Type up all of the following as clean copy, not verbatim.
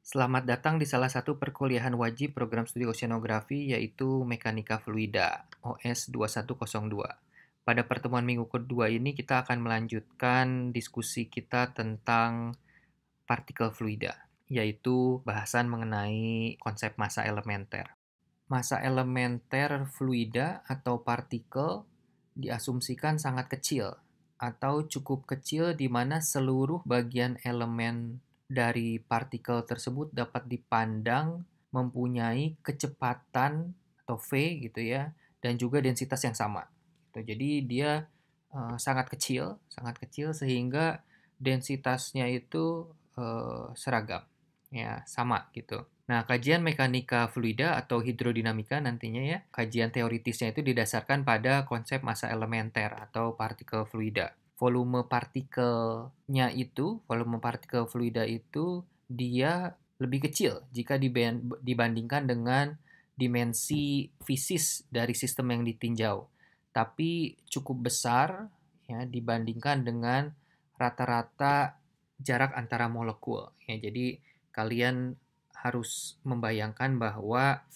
Selamat datang di salah satu perkuliahan wajib program studi oceanografi yaitu Mekanika Fluida OS 2102. Pada pertemuan minggu kedua ini kita akan melanjutkan diskusi kita tentang partikel fluida, yaitu bahasan mengenai konsep massa elementer. Massa elementer fluida atau partikel diasumsikan sangat kecil atau cukup kecil di mana seluruh bagian elemen dari partikel tersebut dapat dipandang mempunyai kecepatan atau V gitu ya, dan juga densitas yang sama. Gitu. Jadi dia sangat kecil sehingga densitasnya itu seragam, ya sama gitu. Nah, kajian mekanika fluida atau hidrodinamika nantinya ya, kajian teoritisnya itu didasarkan pada konsep massa elementer atau partikel fluida. Volume partikel fluida itu dia lebih kecil jika dibandingkan dengan dimensi fisis dari sistem yang ditinjau, tapi cukup besar ya dibandingkan dengan rata-rata jarak antara molekul. Ya, jadi kalian harus membayangkan bahwa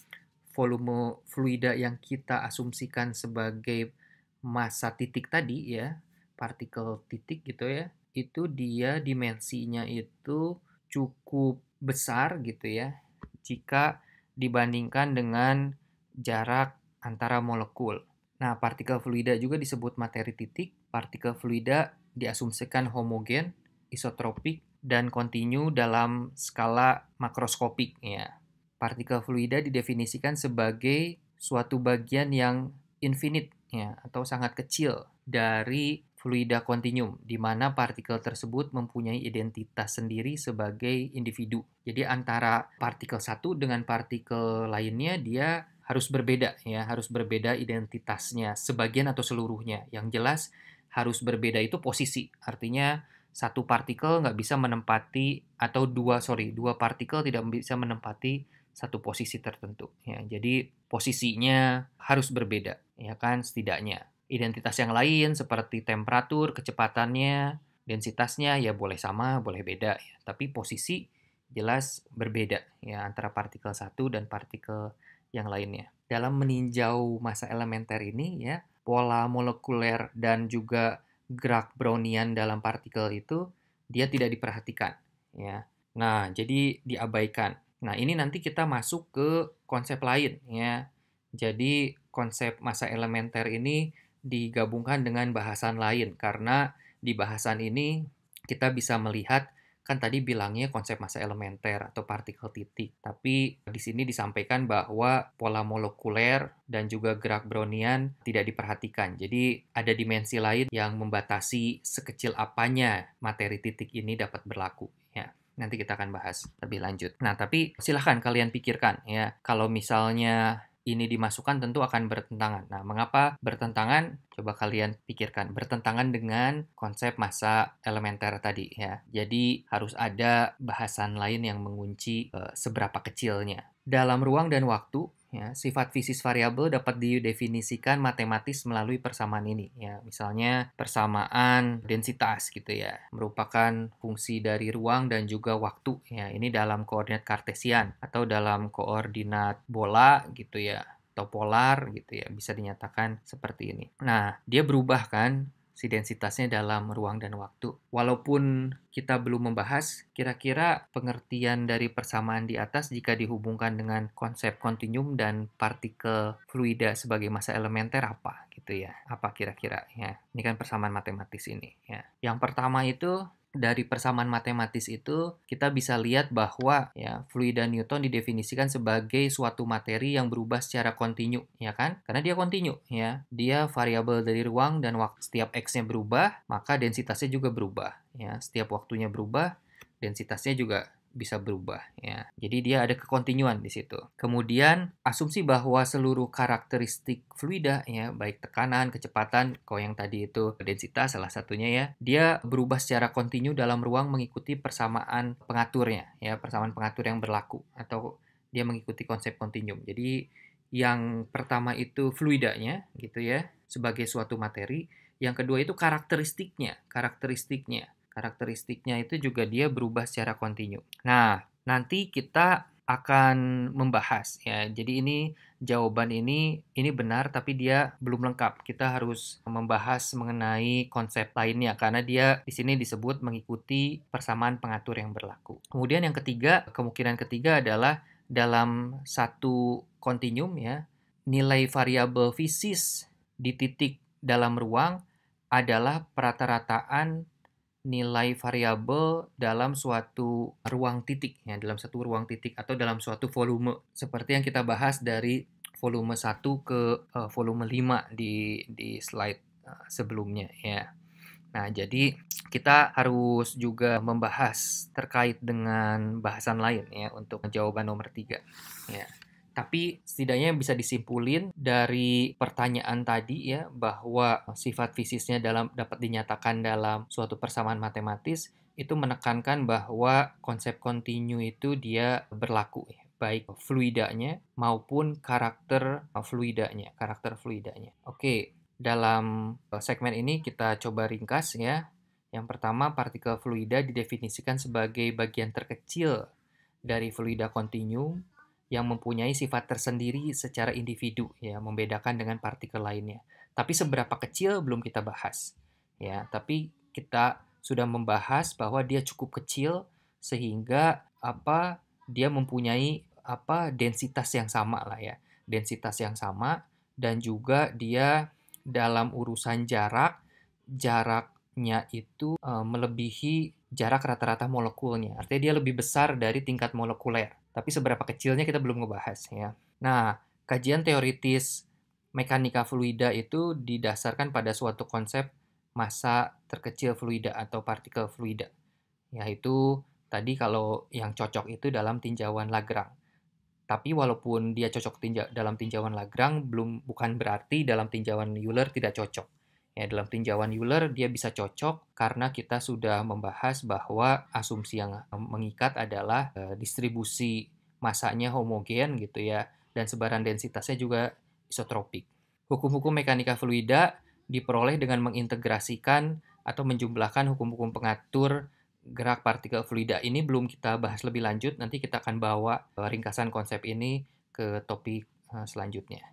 volume fluida yang kita asumsikan sebagai massa titik tadi ya, partikel titik gitu ya, itu dia dimensinya itu cukup besar gitu ya jika dibandingkan dengan jarak antara molekul. Nah, partikel fluida juga disebut materi titik. Partikel fluida diasumsikan homogen, isotropik, dan kontinu dalam skala makroskopik ya. Partikel fluida didefinisikan sebagai suatu bagian yang infinite ya atau sangat kecil dari fluida kontinum di mana partikel tersebut mempunyai identitas sendiri sebagai individu. Jadi antara partikel satu dengan partikel lainnya dia harus berbeda ya, harus berbeda identitasnya sebagian atau seluruhnya. Yang jelas harus berbeda itu posisi. Artinya satu partikel nggak bisa menempati atau dua partikel tidak bisa menempati satu posisi tertentu ya. Jadi posisinya harus berbeda ya kan setidaknya. Identitas yang lain seperti temperatur, kecepatannya, densitasnya ya boleh sama, boleh beda ya. Tapi posisi jelas berbeda ya antara partikel satu dan partikel yang lainnya. Dalam meninjau massa elementer ini ya, pola molekuler dan juga gerak Brownian dalam partikel itu dia tidak diperhatikan ya. Nah, jadi diabaikan. Nah, ini nanti kita masuk ke konsep lain ya. Jadi konsep massa elementer ini digabungkan dengan bahasan lain karena di bahasan ini kita bisa melihat kan tadi bilangnya konsep massa elementer atau partikel titik. Tapi di sini disampaikan bahwa pola molekuler dan juga gerak Brownian tidak diperhatikan. Jadi ada dimensi lain yang membatasi sekecil apanya materi titik ini dapat berlaku. Ya, nanti kita akan bahas lebih lanjut. Nah, tapi silahkan kalian pikirkan ya, kalau misalnya ini dimasukkan tentu akan bertentangan. Nah, mengapa bertentangan? Coba kalian pikirkan. Bertentangan dengan konsep massa elementer tadi ya. Jadi harus ada bahasan lain yang mengunci seberapa kecilnya. Dalam ruang dan waktu, ya, sifat fisis variabel dapat didefinisikan matematis melalui persamaan ini. Ya, misalnya persamaan densitas gitu ya, merupakan fungsi dari ruang dan juga waktu. Ya, ini dalam koordinat kartesian atau dalam koordinat bola gitu ya, atau polar gitu ya, bisa dinyatakan seperti ini. Nah, dia berubah kan si densitasnya dalam ruang dan waktu. Walaupun kita belum membahas kira-kira pengertian dari persamaan di atas jika dihubungkan dengan konsep kontinum dan partikel fluida sebagai massa elementer apa gitu ya. Apa kira-kira ya. Ini kan persamaan matematis ini ya. Yang pertama itu dari persamaan matematis itu kita bisa lihat bahwa ya fluida Newton didefinisikan sebagai suatu materi yang berubah secara kontinu ya kan karena dia kontinu ya dia variabel dari ruang dan waktu. Setiap x-nya berubah maka densitasnya juga berubah ya setiap waktunya berubah densitasnya juga bisa berubah ya. Jadi dia ada kekontinuan di situ. Kemudian asumsi bahwa seluruh karakteristik fluida ya, baik tekanan, kecepatan, kalau yang tadi itu densitas salah satunya ya, dia berubah secara kontinu dalam ruang mengikuti persamaan pengaturnya ya, persamaan pengatur yang berlaku atau dia mengikuti konsep kontinum. Jadi yang pertama itu fluidanya gitu ya, sebagai suatu materi, yang kedua itu karakteristiknya itu juga dia berubah secara kontinu. Nah, Nanti kita akan membahas ya. Jadi jawaban ini benar tapi dia belum lengkap. Kita harus membahas mengenai konsep lainnya karena dia di sini disebut mengikuti persamaan pengatur yang berlaku. Kemudian yang ketiga, kemungkinan ketiga adalah dalam satu kontinum ya, nilai variabel fisis di titik dalam ruang adalah perata-rataan nilai variabel dalam suatu ruang titik ya, dalam satu ruang titik atau dalam suatu volume seperti yang kita bahas dari volume 1 ke volume 5 di slide sebelumnya ya. Nah, jadi kita harus juga membahas terkait dengan bahasan lain ya untuk jawaban nomor 3 ya. Tapi setidaknya bisa disimpulin dari pertanyaan tadi ya bahwa sifat fisisnya dapat dinyatakan dalam suatu persamaan matematis itu menekankan bahwa konsep kontinu itu dia berlaku ya, baik fluidanya maupun karakter fluidanya. Oke, dalam segmen ini kita coba ringkas ya. Yang pertama, partikel fluida didefinisikan sebagai bagian terkecil dari fluida kontinu yang mempunyai sifat tersendiri secara individu ya, membedakan dengan partikel lainnya. Tapi seberapa kecil belum kita bahas. Ya, tapi kita sudah membahas bahwa dia cukup kecil sehingga dia mempunyai densitas yang sama lah ya. Densitas yang sama dan juga dia dalam urusan jaraknya itu melebihi jarak rata-rata molekulnya. Artinya dia lebih besar dari tingkat molekuler. Tapi seberapa kecilnya kita belum ngebahas ya. Nah, kajian teoritis mekanika fluida itu didasarkan pada suatu konsep massa terkecil fluida atau partikel fluida. Yaitu tadi kalau yang cocok itu dalam tinjauan Lagrange. Tapi walaupun dia cocok dalam tinjauan Lagrange, bukan berarti dalam tinjauan Euler tidak cocok. Ya, dalam tinjauan Euler dia bisa cocok karena kita sudah membahas bahwa asumsi yang mengikat adalah distribusi masanya homogen gitu ya, dan sebaran densitasnya juga isotropik. Hukum-hukum mekanika fluida diperoleh dengan mengintegrasikan atau menjumlahkan hukum-hukum pengatur gerak partikel fluida. Ini belum kita bahas lebih lanjut, nanti kita akan bawa ringkasan konsep ini ke topik selanjutnya.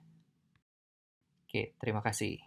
Oke, terima kasih.